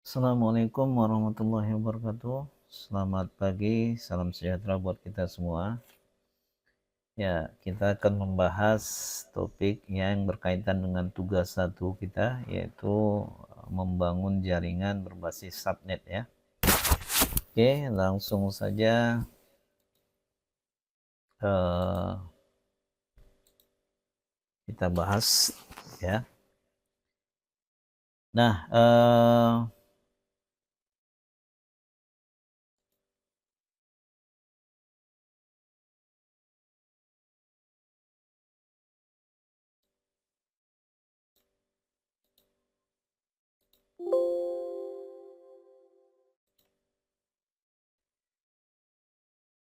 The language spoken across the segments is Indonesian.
Assalamualaikum warahmatullahi wabarakatuh. Selamat pagi, salam sejahtera buat kita semua. Ya, kita akan membahas topik yang berkaitan dengan tugas satu kita, yaitu membangun jaringan berbasis subnet ya. Oke, langsung saja kita bahas ya. Nah,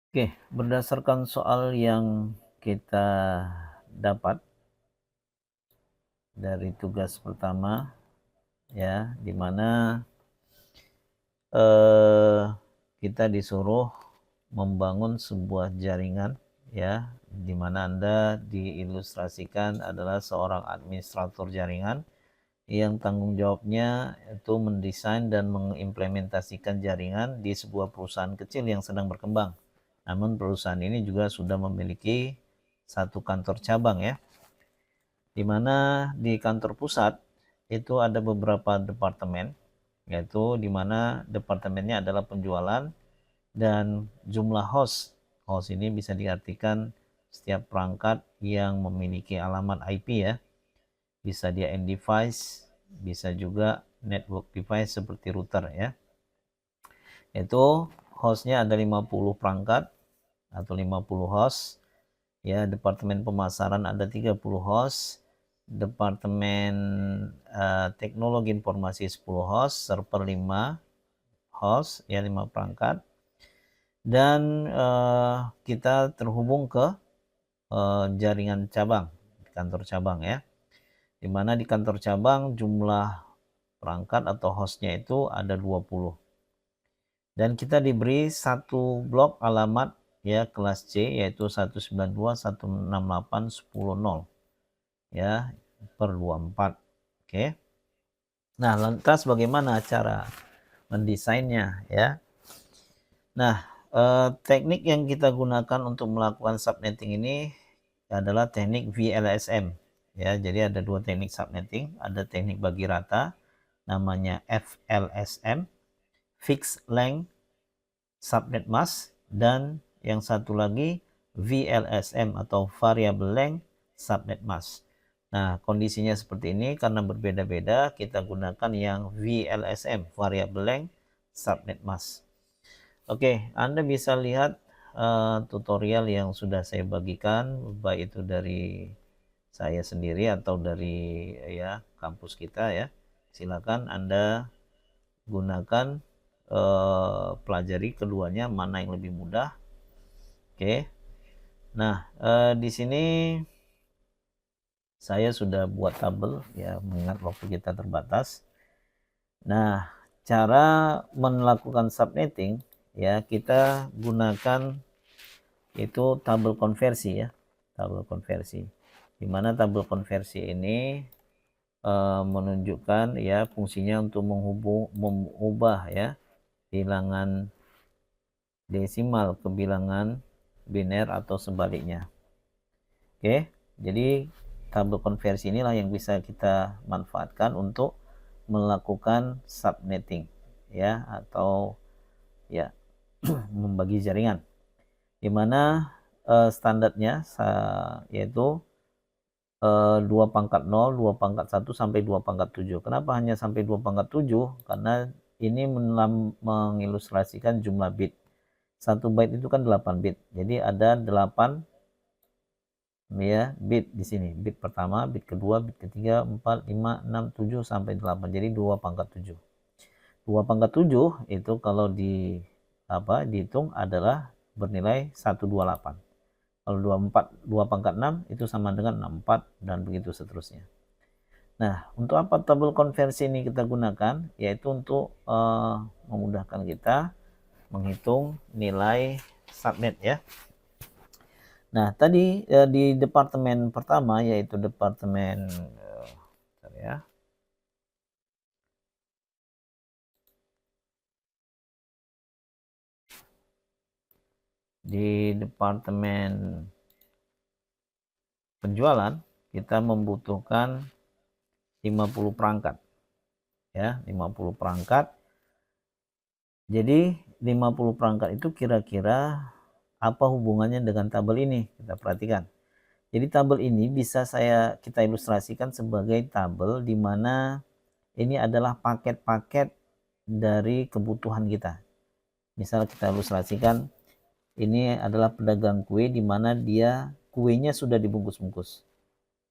oke, berdasarkan soal yang kita dapat dari tugas pertama ya, di mana kita disuruh membangun sebuah jaringan ya, di mana Anda diilustrasikan adalah seorang administrator jaringan yang tanggung jawabnya itu mendesain dan mengimplementasikan jaringan di sebuah perusahaan kecil yang sedang berkembang. Namun perusahaan ini juga sudah memiliki satu kantor cabang ya, di mana di kantor pusat itu ada beberapa departemen, yaitu di mana departemennya adalah penjualan dan jumlah host. Host ini bisa diartikan setiap perangkat yang memiliki alamat IP ya. Bisa dia end device, bisa juga network device seperti router ya. Itu hostnya ada 50 perangkat atau 50 host. Ya, departemen pemasaran ada 30 host. Departemen teknologi informasi 10 host, server 5 host ya, 5 perangkat. Dan kita terhubung ke jaringan cabang, kantor cabang ya, dimana di kantor cabang jumlah perangkat atau hostnya itu ada 20, dan kita diberi satu blok alamat ya, kelas C, yaitu 192.168.10.0 ya per 24. Oke, nah lantas bagaimana cara mendesainnya ya. Nah, teknik yang kita gunakan untuk melakukan subnetting ini adalah teknik VLSM ya. Jadi ada dua teknik subnetting, ada teknik bagi rata namanya FLSM, Fixed Length Subnet Mask, dan yang satu lagi VLSM atau Variable Length Subnet Mask. Nah, kondisinya seperti ini karena berbeda-beda, kita gunakan yang VLSM, Variable Length Subnet Mask. Oke, Anda bisa lihat tutorial yang sudah saya bagikan, baik itu dari saya sendiri atau dari ya kampus kita ya. Silakan Anda gunakan, pelajari keduanya mana yang lebih mudah. Oke. Nah, di sini saya sudah buat tabel ya, mengingat waktu kita terbatas. Nah, cara melakukan subnetting ya, kita gunakan itu tabel konversi ya, tabel konversi, di mana tabel konversi ini menunjukkan ya fungsinya untuk mengubah ya bilangan desimal ke bilangan biner atau sebaliknya. Oke, jadi tabel konversi inilah yang bisa kita manfaatkan untuk melakukan subnetting ya, atau ya membagi jaringan, di mana standarnya yaitu 2/0, 2/1 sampai 2/7. Kenapa hanya sampai 2/7? Karena ini mengilustrasikan jumlah bit. 1 byte itu kan 8 bit. Jadi ada 8 ya bit di sini. Bit pertama, bit kedua, bit ketiga, 4, 5, 6, 7 sampai 8. Jadi 2/7. 2/7 itu kalau dihitung adalah bernilai 128. Kalau 2/6 itu sama dengan 64 dan begitu seterusnya. Nah, untuk apa tabel konversi ini kita gunakan? Yaitu untuk memudahkan kita menghitung nilai subnet ya. Nah, tadi di departemen pertama, yaitu departemen di departemen penjualan kita membutuhkan 50 perangkat ya, 50 perangkat. Jadi 50 perangkat itu kira-kira apa hubungannya dengan tabel ini? Kita perhatikan. Jadi tabel ini bisa kita ilustrasikan sebagai tabel di mana ini adalah paket-paket dari kebutuhan kita. Misal kita ilustrasikan ini adalah pedagang kue di mana dia kuenya sudah dibungkus-bungkus.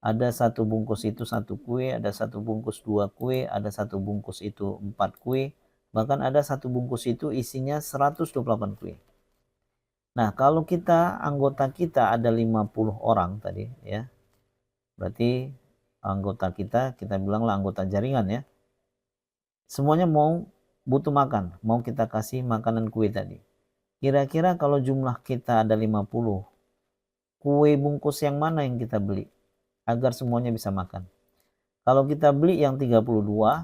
Ada satu bungkus itu satu kue, ada satu bungkus dua kue, ada satu bungkus itu 4 kue, bahkan ada satu bungkus itu isinya 128 kue. Nah, kalau anggota kita ada 50 orang tadi ya. Berarti anggota kita bilanglah anggota jaringan ya. Semuanya butuh makan, mau kita kasih makanan kue tadi. Kira-kira kalau jumlah kita ada 50, kue bungkus yang mana yang kita beli agar semuanya bisa makan? Kalau kita beli yang 32,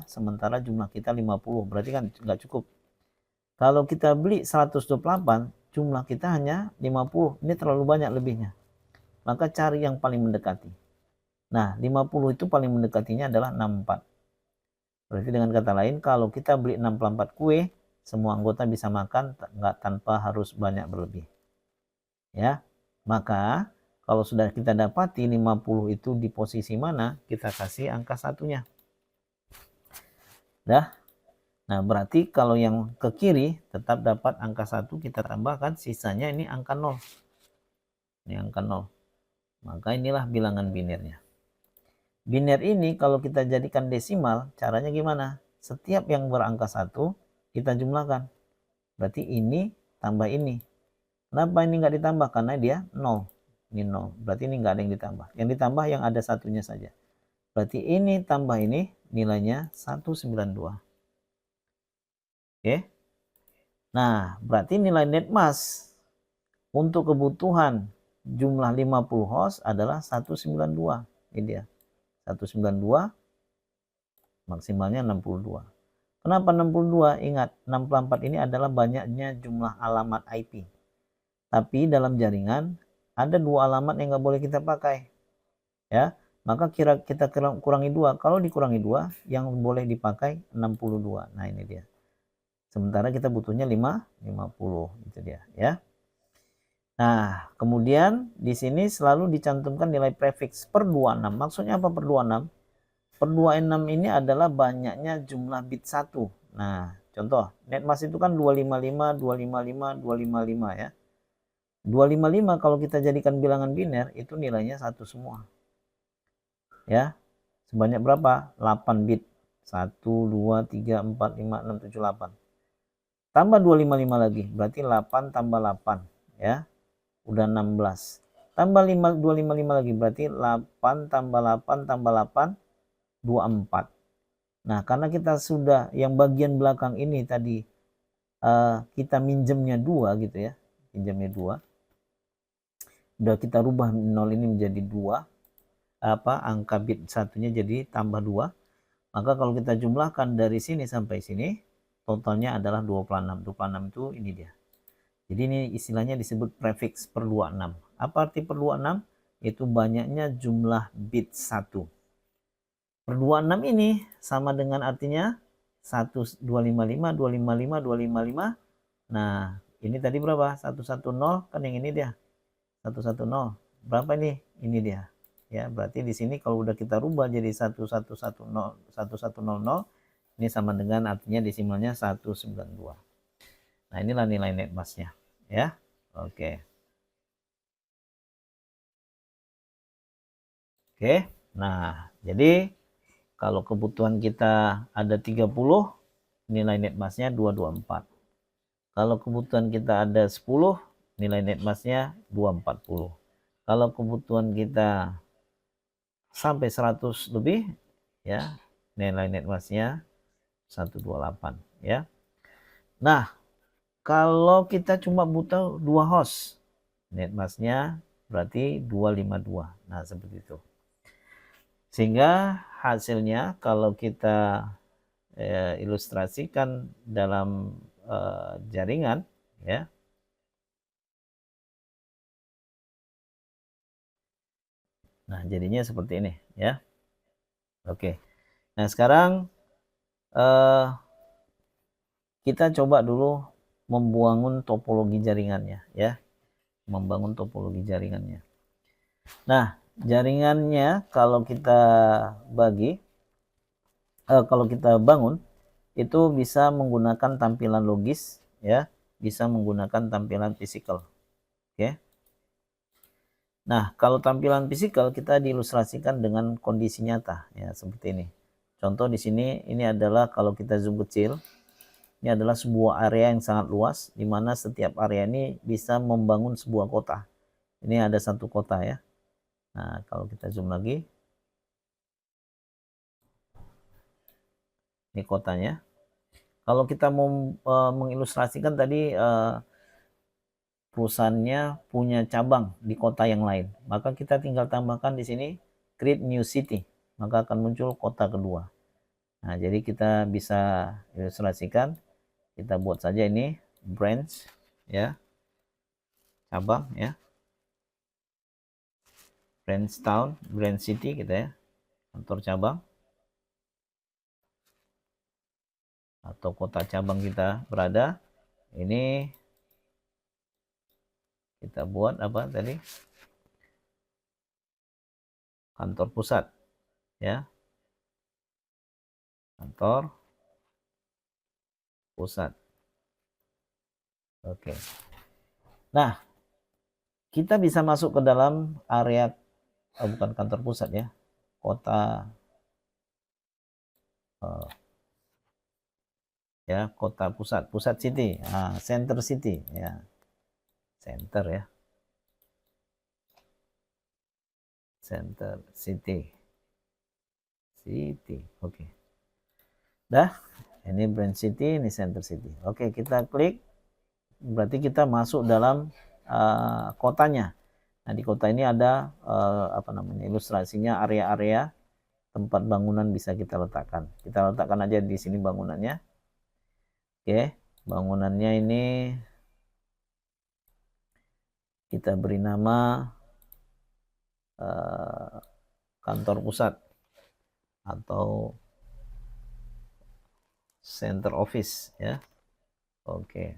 sementara jumlah kita 50, berarti kan nggak cukup. Kalau kita beli 128, jumlah kita hanya 50, ini terlalu banyak lebihnya. Maka cari yang paling mendekati. Nah, 50 itu paling mendekatinya adalah 64. Berarti dengan kata lain, kalau kita beli 64 kue, semua anggota bisa makan nggak tanpa harus banyak berlebih. Ya, maka kalau sudah kita dapati 50 itu di posisi mana, kita kasih angka satunya. Dah. Nah, berarti kalau yang ke kiri tetap dapat angka 1, kita tambahkan, sisanya ini angka 0. Ini angka 0. Maka inilah bilangan binarnya. Biner ini kalau kita jadikan desimal, caranya gimana? Setiap yang berangka 1, kita jumlahkan. Berarti ini tambah ini. Kenapa ini nggak ditambah? Karena dia 0. Ini 0. Berarti ini nggak ada yang ditambah. Yang ditambah yang ada satunya saja. Berarti ini tambah ini nilainya 192. Oke. Nah, berarti nilai net mass untuk kebutuhan jumlah 50 host adalah 192. Ini dia. 192 maksimalnya 62. Kenapa 62? Ingat, 64 ini adalah banyaknya jumlah alamat IP. Tapi dalam jaringan ada 2 alamat yang nggak boleh kita pakai. Ya, maka kita kurangi 2. Kalau dikurangi 2, yang boleh dipakai 62. Nah, ini dia. Sementara kita butuhnya 50. Itu dia, ya. Nah, kemudian di sini selalu dicantumkan nilai prefiks per 26. Maksudnya apa per 26? Per 26 ini adalah banyaknya jumlah bit 1. Nah, contoh, net mass itu kan 255, 255, 255 ya. 255 kalau kita jadikan bilangan biner itu nilainya 1 semua. Ya. Sebanyak berapa? 8 bit. 1, 2, 3, 4, 5, 6, 7, 8. Tambah 255 lagi, berarti 8 tambah 8 ya. Udah 16. Tambah 255 lagi, berarti 8 tambah 8 tambah 8 24. Nah, karena kita sudah yang bagian belakang ini tadi kita minjemnya 2 gitu ya. Minjemnya 2. Udah kita rubah 0 ini menjadi 2. Angka bit satunya jadi tambah 2. Maka kalau kita jumlahkan dari sini sampai sini, totalnya adalah 26. 26 itu ini dia. Jadi ini istilahnya disebut prefiks per 26. Apa arti per 26? Itu banyaknya jumlah bit 1. Per 26 ini sama dengan artinya 255, 255, 255. Nah, ini tadi berapa? 110, kan yang ini dia. 110. Berapa ini? Ini dia. Ya, berarti di sini kalau udah kita rubah jadi 1110, 1100, ini sama dengan artinya desimalnya 192. Nah, inilah nilai net mass-nya, ya. Oke. Oke. Nah, jadi kalau kebutuhan kita ada 30, nilai net mass-nya 224. Kalau kebutuhan kita ada 10, nilai net mass-nya 240. Kalau kebutuhan kita sampai 100 lebih, ya, nilai net mass-nya 128, ya. Nah, kalau kita cuma butuh 2 host, net mass-nya berarti 252. Nah, seperti itu. Sehingga hasilnya kalau kita ilustrasikan dalam jaringan, ya, Nah, jadinya seperti ini ya. Oke. Nah, sekarang kita coba dulu membangun topologi jaringannya ya. Membangun topologi jaringannya. Nah, jaringannya kalau kita bagi, kalau kita bangun itu bisa menggunakan tampilan logis ya, bisa menggunakan tampilan fisikal. Oke. Nah, kalau tampilan fisikal kita diilustrasikan dengan kondisi nyata ya, seperti ini. Contoh di sini ini adalah kalau kita zoom kecil, ini adalah sebuah area yang sangat luas di mana setiap area ini bisa membangun sebuah kota. Ini ada satu kota ya. Nah, kalau kita zoom lagi, ini kotanya. Kalau kita mau mengilustrasikan tadi perusahaannya punya cabang di kota yang lain, maka kita tinggal tambahkan di sini create new city, maka akan muncul kota kedua. Nah, jadi kita bisa ilustrasikan, kita buat saja ini branch ya, cabang ya, branch town, branch city gitu ya, kantor cabang atau kota cabang kita berada. Ini kita buat apa tadi, kantor pusat ya, kantor pusat. Oke. Nah, kita bisa masuk ke dalam area bukan kantor pusat ya, kota ya, kota pusat, pusat city, center city ya, center ya, center city, oke. Dah, ini branch city, ini center city. Oke, kita klik, berarti kita masuk dalam kotanya. Nah, di kota ini ada apa namanya, ilustrasinya, area-area tempat bangunan bisa kita letakkan. Kita letakkan aja di sini bangunannya. Oke, bangunannya ini kita beri nama kantor pusat atau center office ya. Oke.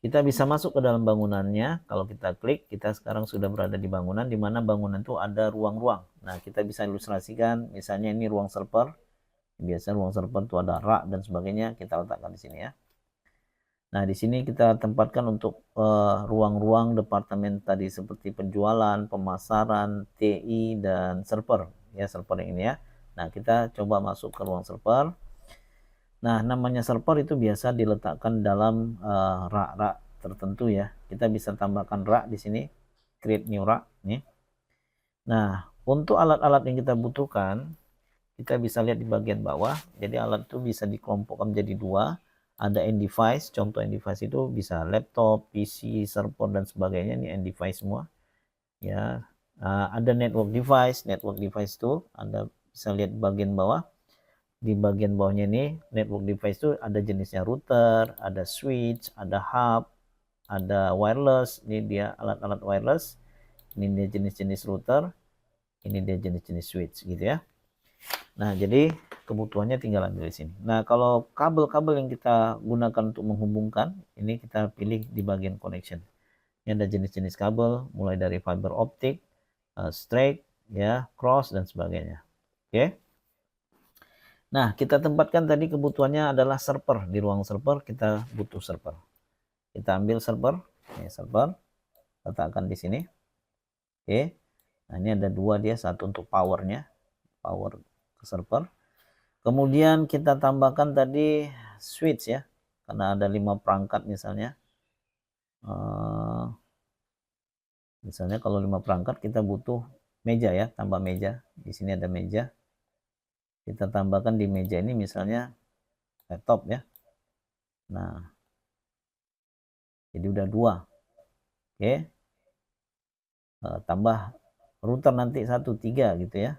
Kita bisa masuk ke dalam bangunannya. Kalau kita klik, kita sekarang sudah berada di bangunan, di mana bangunan itu ada ruang-ruang. Nah, kita bisa ilustrasikan, misalnya ini ruang server. Biasa ruang server itu ada rak dan sebagainya, kita letakkan di sini ya. Nah, di sini kita tempatkan untuk ruang-ruang departemen tadi seperti penjualan, pemasaran, TI, dan server. Ya, server yang ini ya. Nah, kita coba masuk ke ruang server. Nah, namanya server itu biasa diletakkan dalam rak-rak tertentu ya. Kita bisa tambahkan rak di sini, create new rak nih. Nah, untuk alat-alat yang kita butuhkan, kita bisa lihat di bagian bawah. Jadi alat itu bisa dikelompokkan menjadi dua. Ada end device, contoh end device itu bisa laptop, PC, server dan sebagainya. Ini end device semua. Ya, ada network device. Network device itu Anda bisa lihat di bagian bawah. Di bagian bawahnya ini network device itu ada jenisnya router, ada switch, ada hub, ada wireless. Ini dia alat-alat wireless. Ini dia jenis-jenis router, ini dia jenis-jenis switch gitu ya. Nah, jadi kebutuhannya tinggal ambil di sini. Nah, kalau kabel-kabel yang kita gunakan untuk menghubungkan, ini kita pilih di bagian connection. Ini ada jenis-jenis kabel mulai dari fiber optik, straight, ya, cross dan sebagainya. Oke. Nah, kita tempatkan tadi kebutuhannya adalah server. Di ruang server kita butuh server. Kita ambil server, ini server, letakkan di sini. Oke. Nah, ini ada dua dia, satu untuk powernya, power ke server. Kemudian kita tambahkan tadi switch ya, karena ada 5 perangkat misalnya. Misalnya kalau 5 perangkat kita butuh meja ya, tambah meja. Di sini ada meja. Kita tambahkan di meja ini misalnya laptop ya. Nah, jadi udah 2. Oke. Tambah router nanti 1, 3 gitu ya.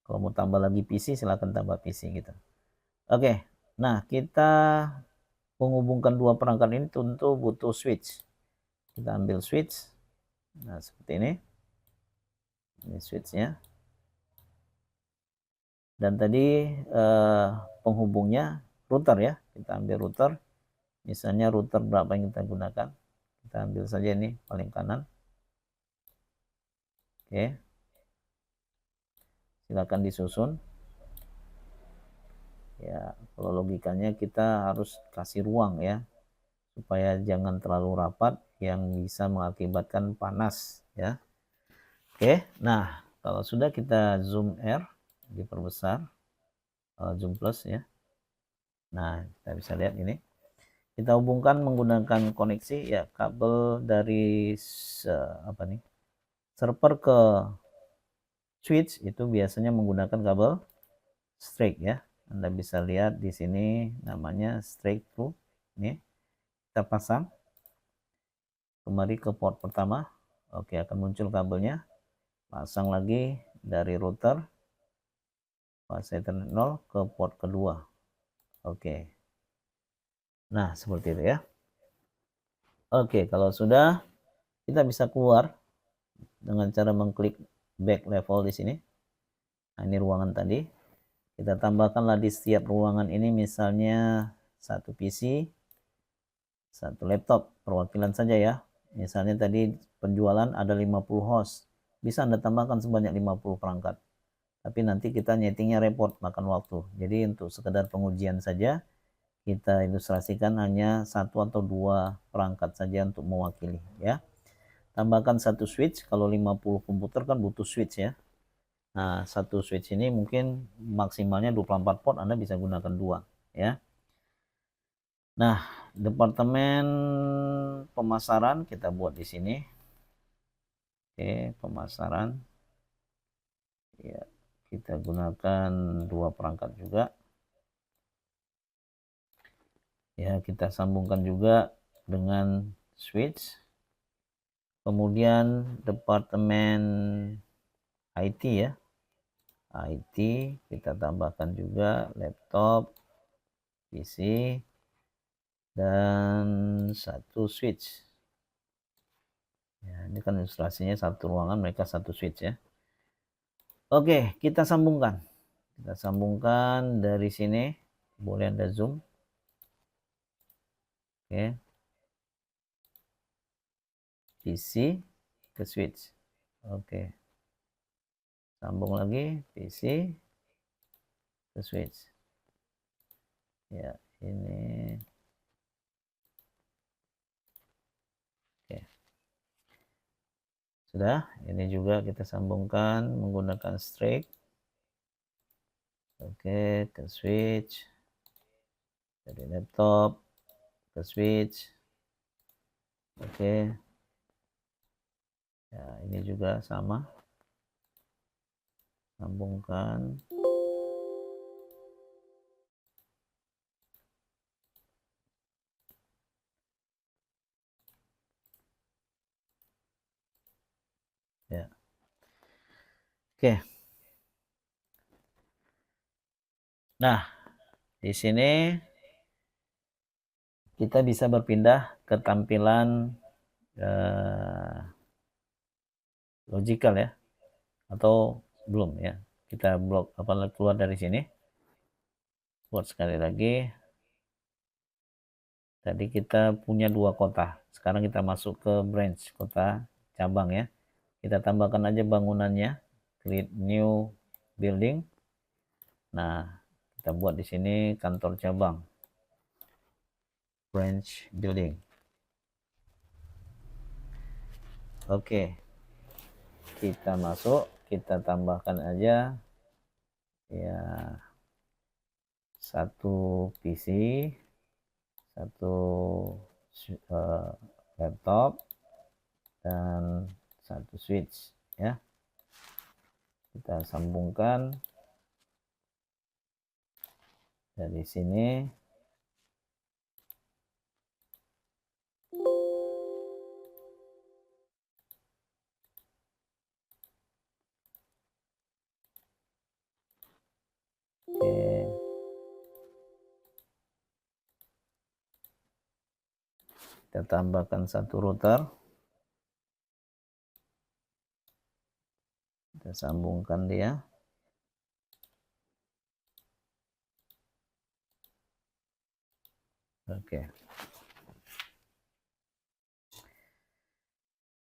Kalau mau tambah lagi PC silahkan tambah PC gitu. Oke. Nah, kita menghubungkan 2 perangkat ini tentu butuh switch. Kita ambil switch. Nah, seperti ini. Ini switchnya. Dan tadi penghubungnya router ya. Kita ambil router. Misalnya router berapa yang kita gunakan. Kita ambil saja ini paling kanan. Oke. Silakan disusun. Ya, kalau logikanya kita harus kasih ruang ya, supaya jangan terlalu rapat yang bisa mengakibatkan panas ya. Oke, nah kalau sudah kita zoom R, diperbesar, zoom plus ya. Nah, kita bisa lihat ini. Kita hubungkan menggunakan koneksi ya, kabel dari apa nih, server ke switch itu biasanya menggunakan kabel straight ya. Anda bisa lihat di sini namanya straight through. Ini kita pasang kembali ke port pertama. Oke, akan muncul kabelnya. Pasang lagi dari router fase Ethernet 0 ke port kedua. Oke. Nah, seperti itu ya. Oke, kalau sudah kita bisa keluar dengan cara mengklik back level di sini. Nah, ini ruangan tadi. Kita tambahkanlah di setiap ruangan ini misalnya satu PC, satu laptop, perwakilan saja ya. Misalnya tadi penjualan ada 50 host. Bisa Anda tambahkan sebanyak 50 perangkat. Tapi nanti kita nyetingnya repot, makan waktu. Jadi untuk sekedar pengujian saja, kita ilustrasikan hanya satu atau dua perangkat saja untuk mewakili ya. Tambahkan satu switch, kalau 50 komputer kan butuh switch ya. Nah, satu switch ini mungkin maksimalnya 24 port, Anda bisa gunakan dua ya. Nah, departemen pemasaran kita buat di sini. Oke, pemasaran. Ya, kita gunakan dua perangkat juga. Ya, kita sambungkan juga dengan switch. Kemudian departemen IT ya. IT kita tambahkan juga laptop, PC, dan satu switch. Ya, ini kan ilustrasinya satu ruangan, mereka satu switch ya. Oke, kita sambungkan. Kita sambungkan dari sini. Boleh Anda zoom. Oke. PC ke switch. Oke. Sambung lagi PC ke switch. Ya, ini. Oke. Sudah, ini juga kita sambungkan menggunakan straight. Oke, ke switch. Dari laptop ke switch. Oke. Ya, ini juga sama. Sambungkan. Ya. Oke. Nah, di sini kita bisa berpindah ke tampilan logical ya, atau belum ya. Kita blok keluar dari sini. Buat sekali lagi. Tadi kita punya dua kota. Sekarang kita masuk ke branch, kota cabang ya. Kita tambahkan aja bangunannya. Create new building. Nah, kita buat di sini kantor cabang. Branch building. Oke. Kita masuk, kita tambahkan aja ya satu PC, satu laptop, dan satu switch ya. Kita sambungkan dari sini. Oke. Kita tambahkan satu router. Kita sambungkan dia. Oke.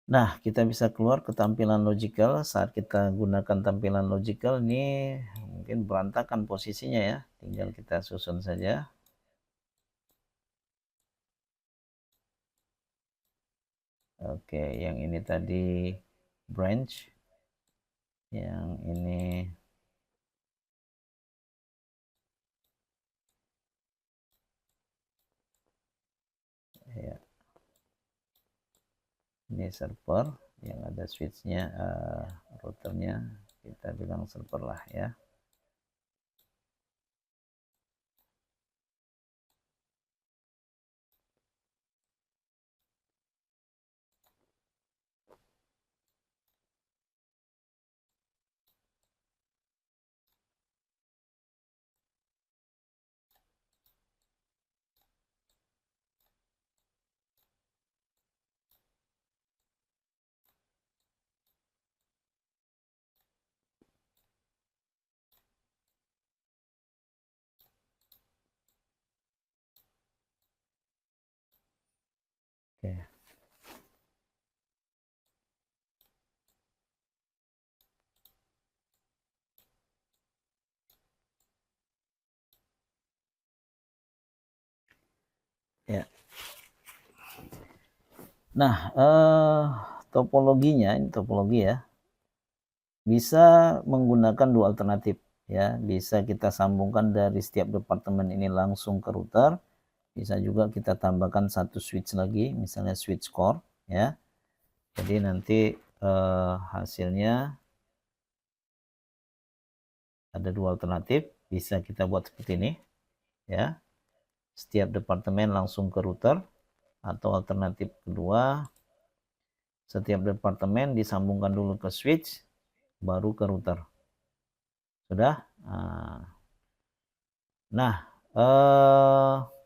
Nah, kita bisa keluar ke tampilan logical. Saat kita gunakan tampilan logical ini mungkin berantakan posisinya ya. Tinggal kita susun saja. Oke, yang ini tadi branch. Yang ini ya, ini server yang ada switchnya, routernya kita bilang server lah ya. Oke. Ya. Nah, topologinya, ini topologi ya, bisa menggunakan dua alternatif ya. Bisa kita sambungkan dari setiap departemen ini langsung ke router. Bisa juga kita tambahkan satu switch lagi, misalnya switch core ya. Jadi nanti hasilnya ada dua alternatif. Bisa kita buat seperti ini ya. Setiap departemen langsung ke router, atau alternatif kedua, setiap departemen disambungkan dulu ke switch baru ke router. Sudah? Nah,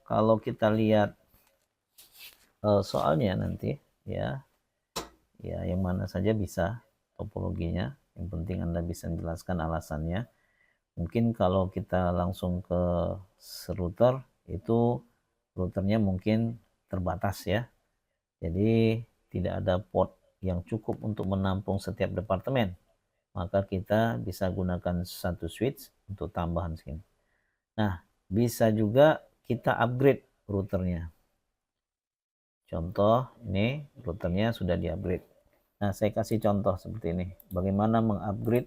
kalau kita lihat soalnya nanti ya, yang mana saja bisa topologinya. Yang penting Anda bisa menjelaskan alasannya. Mungkin kalau kita langsung ke router, itu routernya mungkin terbatas ya. Jadi tidak ada port yang cukup untuk menampung setiap departemen. Maka kita bisa gunakan satu switch untuk tambahan skin. Nah, bisa juga kita upgrade routernya. Contoh, ini routernya sudah di-upgrade. Nah, saya kasih contoh seperti ini. Bagaimana mengupgrade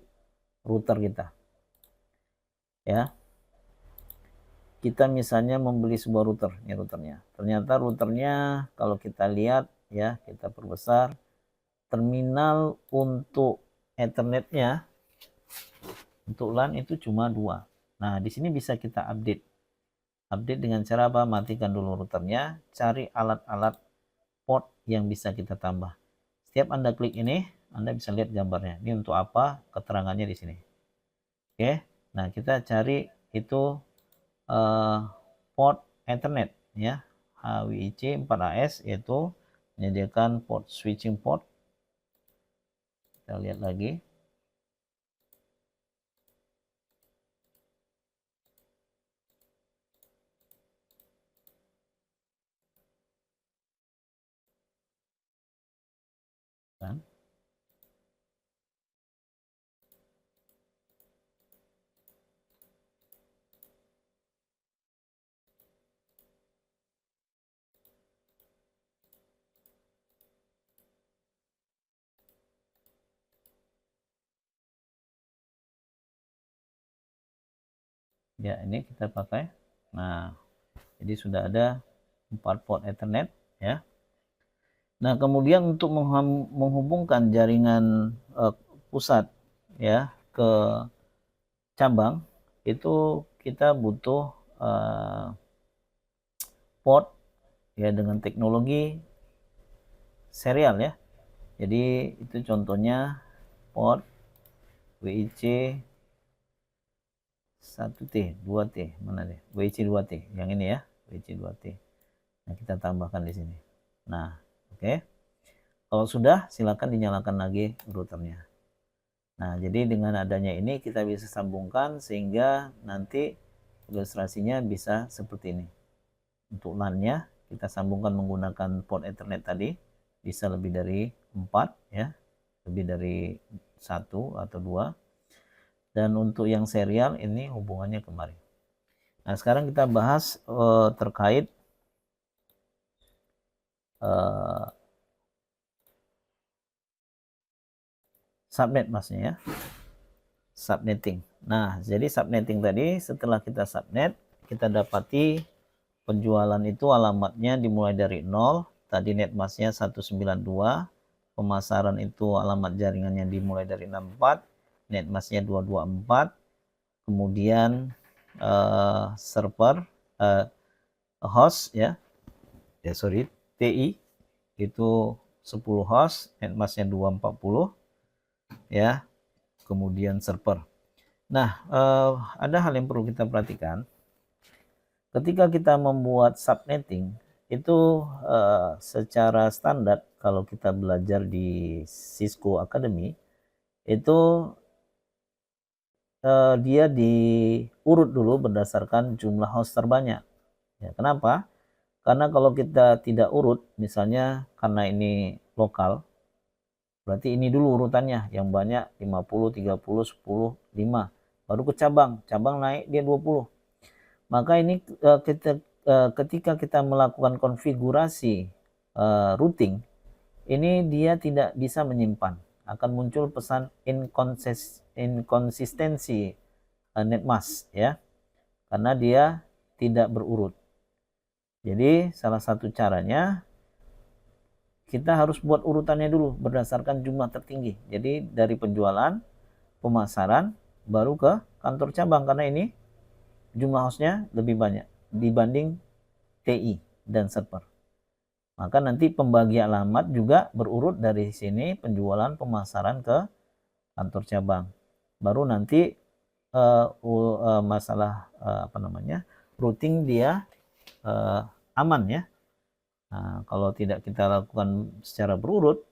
router kita. Ya. Kita misalnya membeli sebuah router, ini routernya. Ternyata routernya kalau kita lihat ya, kita perbesar, terminal untuk Ethernetnya untuk LAN itu cuma 2. Nah, di sini bisa kita update. Update dengan cara apa? Matikan dulu routernya, cari alat-alat port yang bisa kita tambah. Setiap Anda klik ini, Anda bisa lihat gambarnya. Ini untuk apa? Keterangannya di sini. Oke. Nah, kita cari itu port Ethernet ya. HWIC 4AS yaitu menyediakan port switching port. Kita lihat lagi. Kan? Ya, ini kita pakai. Nah, jadi sudah ada 4 port Ethernet ya. Nah, kemudian untuk menghubungkan jaringan pusat ya ke cabang itu kita butuh port ya dengan teknologi serial ya. Jadi itu contohnya port WIC 1T, 2T, mana deh? WIC 2T, yang ini ya, WIC 2T. Nah, kita tambahkan di sini. Nah, oke. Kalau sudah, silakan dinyalakan lagi routernya. Nah, jadi dengan adanya ini kita bisa sambungkan sehingga nanti ilustrasinya bisa seperti ini. Untuk LAN-nya kita sambungkan menggunakan port Ethernet tadi, bisa lebih dari 4 ya, lebih dari 1 atau 2. Dan untuk yang serial ini hubungannya kemarin. Nah, sekarang kita bahas terkait subnet masnya ya. Subnetting. Nah, jadi subnetting tadi setelah kita subnet, kita dapati penjualan itu alamatnya dimulai dari 0, tadi netmasknya 192, pemasaran itu alamat jaringannya dimulai dari 64, netmasknya 224, kemudian server host ya, TI itu 10 host, netmasknya 240 ya, kemudian server. Nah, ada hal yang perlu kita perhatikan. Ketika kita membuat subnetting, itu secara standar kalau kita belajar di Cisco Academy, itu dia diurut dulu berdasarkan jumlah host terbanyak. Ya, kenapa? Karena kalau kita tidak urut, misalnya karena ini lokal, berarti ini dulu urutannya, yang banyak 50, 30, 10, 5. Baru ke cabang, cabang naik dia 20. Maka ini ketika kita melakukan konfigurasi routing, ini dia tidak bisa menyimpan. Akan muncul pesan inkonsistensi netmask ya, karena dia tidak berurut. Jadi salah satu caranya kita harus buat urutannya dulu berdasarkan jumlah tertinggi. Jadi dari penjualan, pemasaran, baru ke kantor cabang, karena ini jumlah hostnya lebih banyak dibanding TI dan server. Maka nanti pembagi alamat juga berurut dari sini, penjualan, pemasaran ke kantor cabang. Baru nanti masalah routing dia aman ya. Nah, kalau tidak kita lakukan secara berurut,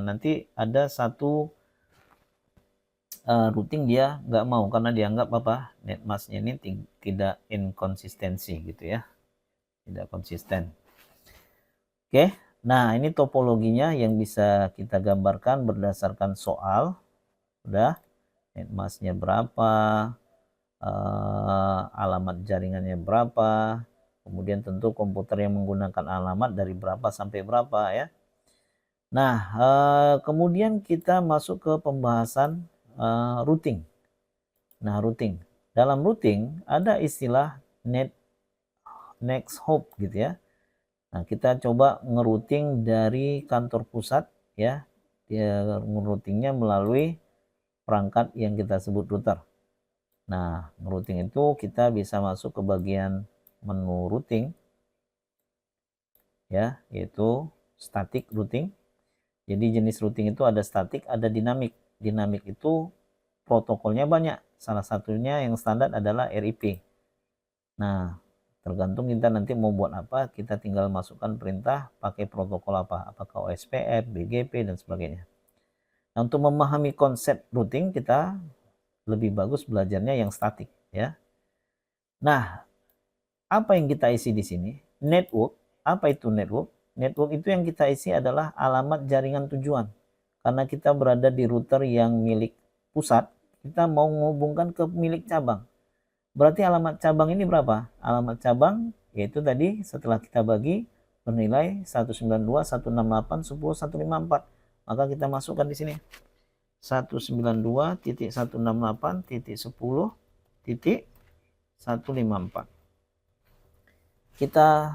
nanti ada satu routing dia nggak mau karena dianggap netmasknya ini tidak inkonsistensi gitu ya, tidak konsisten. Oke, nah ini topologinya yang bisa kita gambarkan berdasarkan soal. Udah, netmasknya berapa, alamat jaringannya berapa, kemudian tentu komputer yang menggunakan alamat dari berapa sampai berapa ya. Nah, kemudian kita masuk ke pembahasan routing. Nah, routing. Dalam routing ada istilah next hop gitu ya. Nah, kita coba ngerouting dari kantor pusat ya. Dia ngeroutingnya melalui perangkat yang kita sebut router. Nah, routing itu kita bisa masuk ke bagian menu routing ya, yaitu static routing. Jadi jenis routing itu ada statik, ada dinamik. Dinamik itu protokolnya banyak. Salah satunya yang standar adalah RIP. Nah, tergantung kita nanti mau buat apa, kita tinggal masukkan perintah pakai protokol apa, apakah OSPF, BGP, dan sebagainya. Nah, untuk memahami konsep routing, kita lebih bagus belajarnya yang statik ya. Nah, apa yang kita isi di sini? Network. Apa itu network? Network itu yang kita isi adalah alamat jaringan tujuan. Karena kita berada di router yang milik pusat, kita mau menghubungkan ke milik cabang. Berarti alamat cabang ini berapa? Alamat cabang yaitu tadi setelah kita bagi bernilai 192, 168, 10, 154. Maka kita masukkan di sini. 192.168.10.154. Kita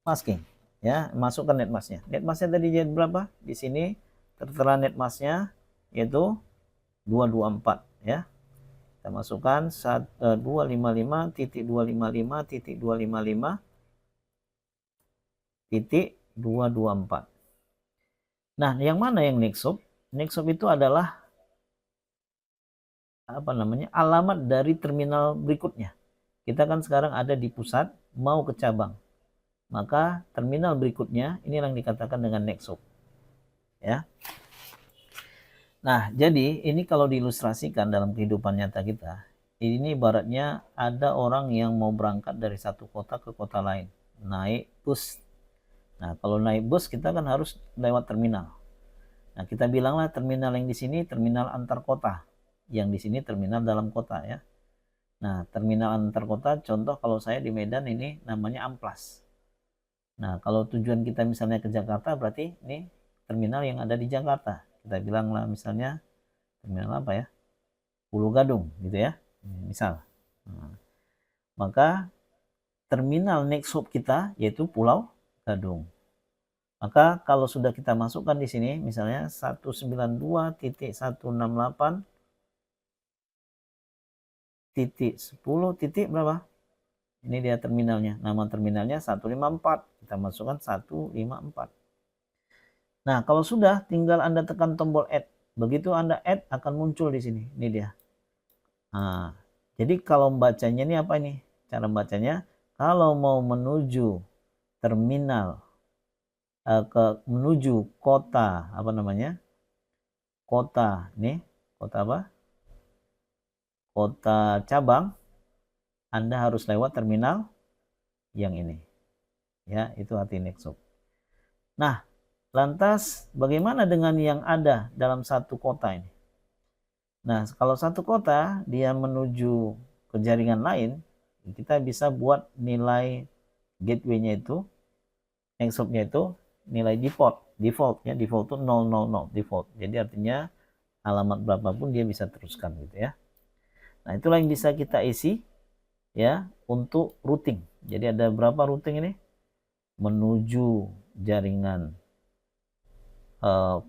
masking ya, masukkan netmasknya. Netmasknya tadi jadi berapa? Di sini tertera netmasknya yaitu 224 ya. Kita masukkan 255.255.225.224. Nah, yang mana yang next hop? Next hop itu adalah alamat dari terminal berikutnya. Kita kan sekarang ada di pusat, mau ke cabang. Maka terminal berikutnya ini yang dikatakan dengan next hop. Ya. Nah, jadi ini kalau diilustrasikan dalam kehidupan nyata kita, ini ibaratnya ada orang yang mau berangkat dari satu kota ke kota lain, naik bus. Nah, kalau naik bus kita kan harus lewat terminal. Nah, kita bilanglah terminal yang di sini terminal antar kota, yang di sini terminal dalam kota ya. Nah, terminal antar kota, contoh kalau saya di Medan ini namanya Amplas. Nah, kalau tujuan kita misalnya ke Jakarta, berarti ini terminal yang ada di Jakarta. Kita bilanglah misalnya terminal apa ya? Pulau Gadung gitu ya. Misal. Nah, maka terminal next hub kita yaitu Pulau Gadung. Maka kalau sudah kita masukkan di sini misalnya 192.168.10 berapa? Ini dia terminalnya. Nama terminalnya 154. Kita masukkan 154. Nah, kalau sudah tinggal Anda tekan tombol add. Begitu Anda add akan muncul di sini. Ini dia. Nah, jadi kalau membacanya ini apa ini? Cara membacanya kalau mau menuju terminal menuju kota apa namanya? Kota nih, kota apa? Kota cabang, Anda harus lewat terminal yang ini. Ya, itu arti nexus. Nah, lantas bagaimana dengan yang ada dalam satu kota ini? Nah, kalau satu kota dia menuju ke jaringan lain, kita bisa buat nilai gateway-nya itu, nexus-nya itu nilai default ya, default itu 000 default. Jadi artinya alamat berapapun dia bisa teruskan gitu ya. Nah, itulah yang bisa kita isi ya untuk routing. Jadi ada berapa routing ini? Menuju jaringan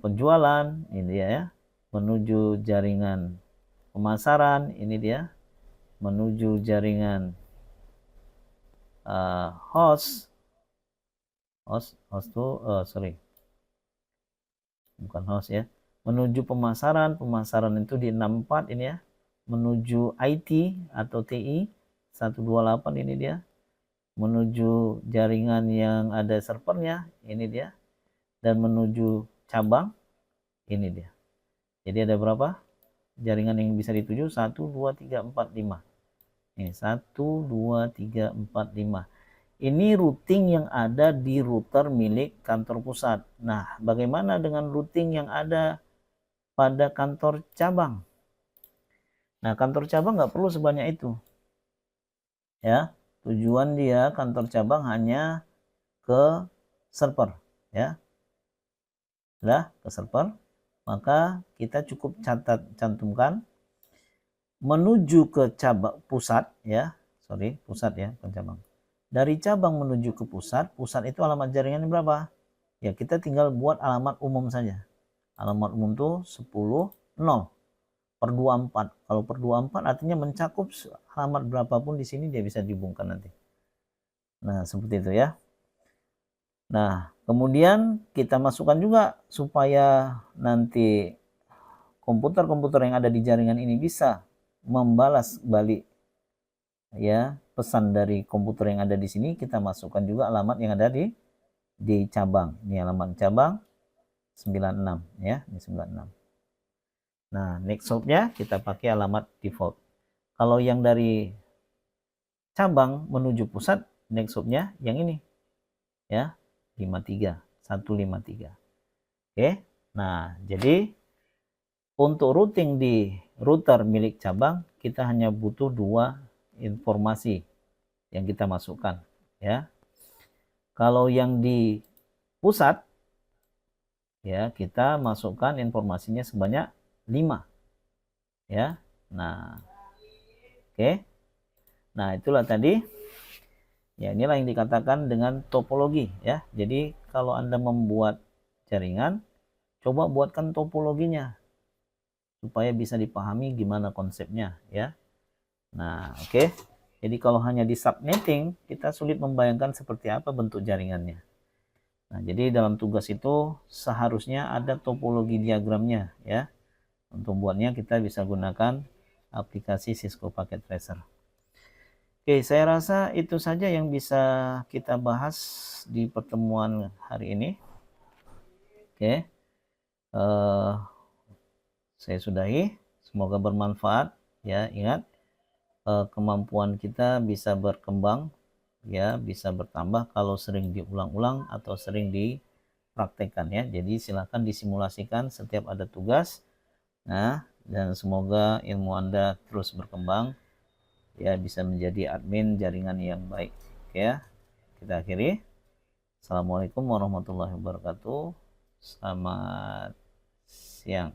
penjualan, ini dia ya. Menuju jaringan pemasaran, ini dia. Menuju jaringan host tuh bukan host ya. Menuju pemasaran itu di 64 ini ya. Menuju IT atau TI 128 ini dia. Menuju jaringan yang ada servernya, ini dia. Dan menuju cabang, ini dia. Jadi ada berapa jaringan yang bisa dituju? 1, 2, 3, 4, 5. Ini 1, 2, 3, 4, 5. Ini routing yang ada di router milik kantor pusat. Nah, bagaimana dengan routing yang ada pada kantor cabang? Nah, kantor cabang nggak perlu sebanyak itu. Ya, tujuan dia kantor cabang hanya ke server. Ya, sudah ke server. Maka kita cukup cantumkan menuju ke cabang pusat ya. Pusat ya, bukan cabang. Dari cabang menuju ke pusat itu alamat jaringan berapa? Ya kita tinggal buat alamat umum saja. Alamat umum tuh 10.0/24. Kalau per 24 artinya mencakup alamat berapapun di sini dia bisa dihubungkan nanti. Nah, seperti itu ya. Nah, kemudian kita masukkan juga supaya nanti komputer-komputer yang ada di jaringan ini bisa membalas balik ya pesan dari komputer yang ada di sini, kita masukkan juga alamat yang ada di cabang. Ini alamat cabang 96 ya, ini 96. Nah, next hop-nya kita pakai alamat default. Kalau yang dari cabang menuju pusat, next hop-nya yang ini ya, 53, 153. Oke. Nah, jadi untuk routing di router milik cabang kita hanya butuh 2 informasi yang kita masukkan ya. Kalau yang di pusat ya kita masukkan informasinya sebanyak 5 ya. Nah, oke. Nah, itulah tadi ya, inilah yang dikatakan dengan topologi ya. Jadi kalau Anda membuat jaringan, coba buatkan topologinya supaya bisa dipahami gimana konsepnya ya. Nah, oke. Jadi kalau hanya di subnetting, kita sulit membayangkan seperti apa bentuk jaringannya. Nah, jadi dalam tugas itu seharusnya ada topologi diagramnya ya. Untuk buatnya kita bisa gunakan aplikasi Cisco Packet Tracer. Oke, saya rasa itu saja yang bisa kita bahas di pertemuan hari ini. Oke. saya sudahi. Semoga bermanfaat ya. Ingat, kemampuan kita bisa berkembang ya, bisa bertambah kalau sering diulang-ulang atau sering dipraktekkan ya. Jadi silakan disimulasikan setiap ada tugas. Nah, dan semoga ilmu Anda terus berkembang ya, bisa menjadi admin jaringan yang baik. Oke ya, kita akhiri. Assalamualaikum warahmatullahi wabarakatuh. Selamat siang.